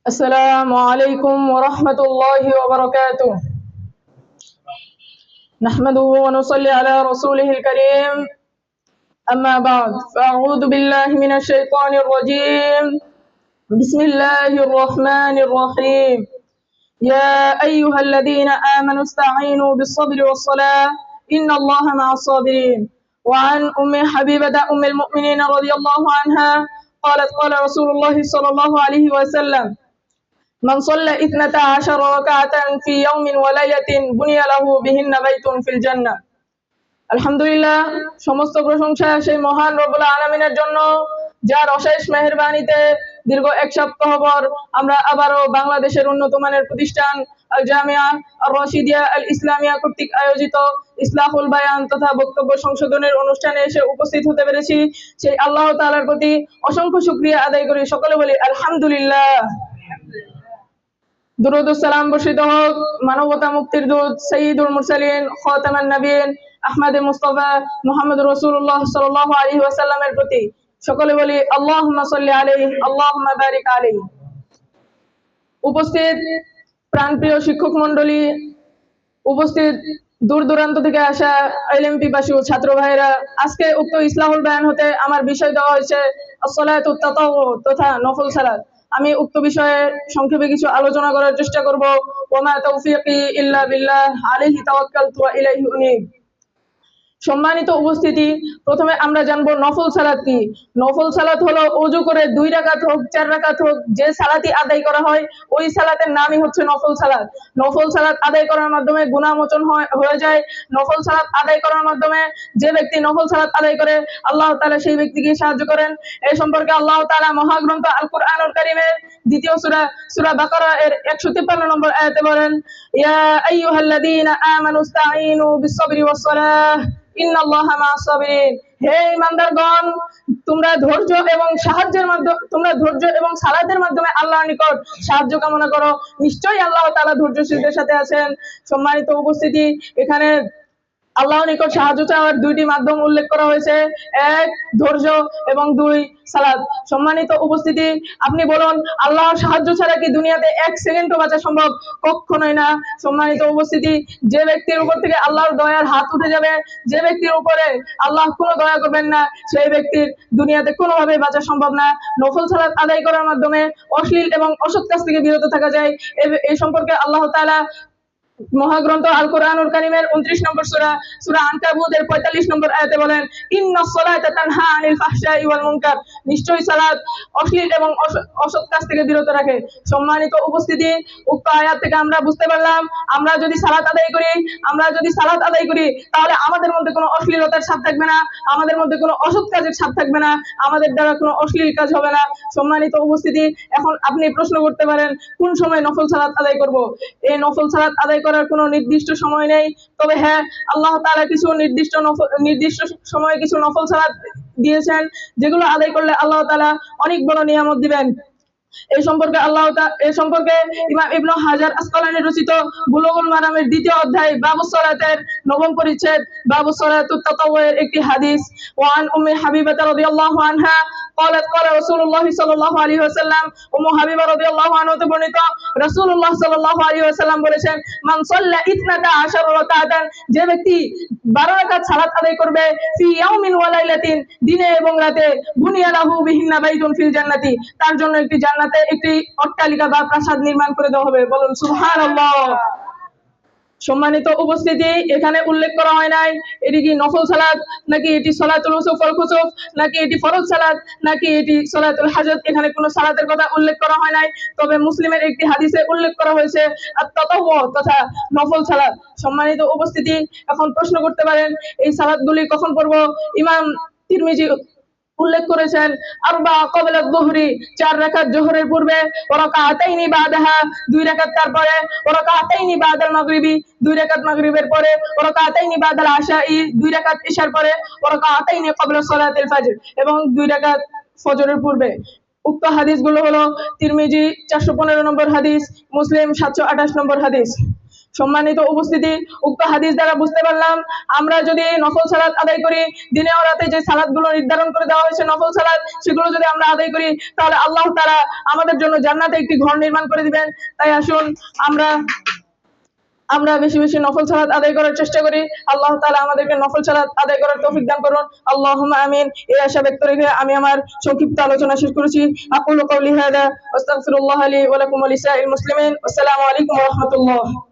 السلام عليكم ورحمة الله وبركاته. نحمده ونصلي على رسوله الكريم. أما بعد، فأعوذ بالله من الشيطان الرجيم. بسم الله الرحمن الرحيم. يا أيها الذين آمنوا استعينوا بالصبر والصلاة إن الله مع الصابرين. وعن أم حبيبة أم المؤمنين رضي الله عنها قالت قال رسول الله صلى الله عليه وسلم: من صلى 12 ركعة في يوم وليلة بني له بهن بيت في الجنة. আলহামদুলিল্লাহ, সমস্ত প্রশংসা সেই মহান রব্বুল আলামিনের জন্য, যার অশেষ মেহেরবানিতে দীর্ঘ এক সপ্তাহ পর আমরা আবারও বাংলাদেশের উন্নত মানের প্রতিষ্ঠান আল জামিয়া আর রশিদিয়া আল ইসলামিয়া কর্তৃক আয়োজিত ইসলাহুল বায়ান তথা বক্তব্য সংশোধনের অনুষ্ঠানে এসে উপস্থিত হতে পেরেছি। সেই আল্লাহ তাআলার প্রতি অসংখ্য শুকরিয়া আদায় করি। সকলে বলি আলহামদুলিল্লাহ। দুরূদ ও সালাম বর্ষিত হোক মানবতা মুক্তির দূত সাইয়্যিদুল মুরসালিন খাতামান নবীন আহমদ মুস্তাফা মুহাম্মদ রাসূলুল্লাহ সাল্লাল্লাহু আলাইহি ওয়াসাল্লামের প্রতি। সকলে বলি আল্লাহুম্মা সাল্লি আলাইহি আল্লাহুম্মা বারিক আলাইহি। উপস্থিত প্রাণপ্রিয় শিক্ষক মণ্ডলী, উপস্থিত দূর দূরান্ত থেকে আসা ইলম পিপাসু ছাত্র ভাইরা, আজকে উক্ত ইসলাহুল বায়ান হতে আমার বিষয় দেওয়া হয়েছে আসসালাতুত তাতাওউ তথা নফল সালাত। আমি উক্ত বিষয়ে সংক্ষেপে কিছু আলোচনা করার চেষ্টা করব। ওয়া তাওফীকি ইল্লা বিল্লাহ আলাইহি তাওয়াক্কালতু ওয়া ইলাইহি উনীব। সম্মানিত উপস্থিতি, প্রথমে আমরা জানবো নফল সালাত কি। নফল সালাত হলো ওযু করে 2 রাকাত হোক 4 রাকাত হোক যে সালাতই আদায় করা হয় ওই সালাতের নামই হচ্ছে নফল সালাত। নফল সালাত আদায় করার মাধ্যমে গুনাহ মোচন হয়ে যায়। নফল সালাত আদায় করার মাধ্যমে যে ব্যক্তি নফল সালাত আদায় করে আল্লাহ তাআলা সেই ব্যক্তিকে সাহায্য করেন। এই সম্পর্কে আল্লাহ তাআলা মহাগ্রন্থ আল কুরআনুল কারীমের দ্বিতীয় সূরা বাকারা এর 153 নম্বর আয়াতে বলেন, ইয়া আইয়ুহাল্লাযীনা আমানুস্তাঈনু বিস-সাবরি ওয়াস-সালাহ ইন্নাল্লাহা মা'আস সাবিরিন। হে ঈমানদারগণ, তোমরা ধৈর্য এবং সালাতের মাধ্যমে আল্লাহর নিকট সাহায্য কামনা করো, নিশ্চয়ই আল্লাহ তাআলা ধৈর্যশীলদের সাথে আছেন। সম্মানিত উপস্থিতি, এখানে আল্লাহর নিকট সাহায্য চাওয়ার 2টি মাধ্যম উল্লেখ করা হয়েছে, 1 ধৈর্য এবং 2 সালাত। সম্মানিত উপস্থিতি, আপনি বলুন আল্লাহর সাহায্য ছাড়া কি দুনিয়াতে 1 সেকেন্ডও বাঁচা সম্ভব? কখনোই না। সম্মানিত উপস্থিতি, যে ব্যক্তির উপর থেকে আল্লাহর দয়ার হাত উঠে যাবে, যে ব্যক্তির উপরে আল্লাহ কোনো দয়া করবেন না, সেই ব্যক্তির দুনিয়াতে কোনোভাবেই বাঁচা সম্ভব না। নফল সালাত আদায় করার মাধ্যমে অশ্লীল এবং অসৎ কাজ থেকে বিরত থাকা যায়। এই সম্পর্কে আল্লাহ তাআলা মহাগ্রন্থ আল কুরআনুল কারীমের 29 নম্বর সূরা আনকাবুত এর 45 নম্বর আয়াতে বলেন, ইন্নাস সালাতা তানহা আনিল ফাহশাই ওয়াল মুনকার। নিশ্চয়ই সালাত অশ্লীল এবং অসৎ কাজ থেকে বিরত রাখে। সম্মানিত উপস্থিতি, উক্ত আয়াত থেকে আমরা বুঝতে পারলাম আমরা যদি সালাত আদায় করি তাহলে আমাদের মধ্যে কোনো অশ্লীলতার ছাপ থাকবে না, আমাদের মধ্যে কোনো অসৎ কাজের ছাপ থাকবে না, আমাদের দ্বারা কোনো অশ্লীল কাজ হবে না। সম্মানিত উপস্থিতি, এখন আপনি প্রশ্ন করতে পারেন কোন সময় নফল সালাত আদায় করব? এই নফল সালাত আদায় করার কোনো নির্দিষ্ট সময় নেই, তবে হ্যাঁ, আল্লাহ তাআলা কিছু নির্দিষ্ট সময়ে কিছু নফল সালাত দিয়েছেন যেগুলো আদায় করলে আল্লাহ তাআলা অনেক বড় নিয়ামত দিবেন। এই সম্পর্কে ইমাম ইবনে হাজার আসকালানী রচিত বুলুগুল মারামের 2য় অধ্যায় বাবুস সালাতের 9ম পরিচ্ছেদ বাবুস সালাতুত তাতাওউ এর একটি হাদিস, ওয়ান উম্মে হাবিবা রাদিয়াল্লাহু আনহা قالت قال رسول الله صلى الله عليه وسلم, উম্মু হাবিবা রাদিয়াল্লাহু আনহা হতে বর্ণিত, রাসূলুল্লাহ সাল্লাল্লাহু আলাইহি ওয়াসাল্লাম বলেছেন, মান সাল্লা 12 রাকাতান, যে ব্যক্তি 12 রাকাত সালাত আদায় করবে, ফি ইয়াউমিন ওয়া লাইলাতিন, দিনে এবং রাতে, বুনিয়া লাহু বিহিন্না বাইতুন ফিল জান্নাতি, তার জন্য একটি জান্নাতে একটি অট্টালিকা বা প্রাসাদ নির্মাণ করে দেওয়া হবে। বলুন সুবহানাল্লাহ। সম্মানিত উপস্থিতি, এখানে উল্লেখ করা হয় নাই এটি কি নফল সালাত, নাকি এটি সলাতুল খুসুফ, নাকি এটি ফরজ সালাত, নাকি এটি সলাতুল হাজত। এখানে কোনো সালাতের কথা উল্লেখ করা হয় নাই, তবে মুসলিমের একটি হাদিসে উল্লেখ করা হয়েছে আত-তাতাওউ তথা নফল সালাত। সম্মানিত উপস্থিতি, এখন প্রশ্ন করতে পারেন এই সালাতগুলি কখন পড়ব? ইমাম তিরমিজি উল্লেখ করেছেন আরবা ক্বাবলা যুহরি, 4 রাকাত যোহরের পূর্বে, ওয়া রাকাতাইনি বাদাহা, 2 রাকাত তারপরে, ওয়া রাকাতাইনি বাদাল মাগরিবি, 2 রাকাত মাগরিবের পরে, ওয়া রাকাতাইনি বাদাল আশাই, 2 রাকাত ইশার পরে, ওয়া রাকাতাইনি ক্বাবলা সালাতিল ফজর, এবং 2 রাকাত ফজরের পূর্বে। উক্ত হাদিসগুলো হলো তিরমিজি 415 নম্বর হাদিস, মুসলিম 728 নম্বর হাদিস। সম্মানিত উপস্থিতি, উক্ত হাদিস দ্বারা বুঝতে পারলাম আমরা যদি নফল সালাত আদায় করি, দিনে ও রাতে যে সালাতগুলো নির্ধারণ করে দেওয়া হয়েছে নফল সালাত, সেগুলো যদি আমরা আদায় করি তাহলে আল্লাহ তাআলা আমাদের জন্য জান্নাতে একটি ঘর নির্মাণ করে দিবেন। তাই আসুন আমরা বেশি বেশি নফল সালাত আদায় করার চেষ্টা করি। আল্লাহ তাআলা আমাদেরকে নফল সালাত আদায় করার তৌফিক দান করুন। আল্লাহুম্মা আমিন। এই আশা ব্যক্ত রেখে আমি আমার সংক্ষিপ্ত আলোচনা শেষ করেছি। আকুলু কওলি হাযা ওয়াস্তাগফিরুল্লাহ লি ওয়া লাকুম ওয়া লিসাইরিল মুসলিমিন। আসসালামু আলাইকুম ওয়া রাহমাতুল্লাহ।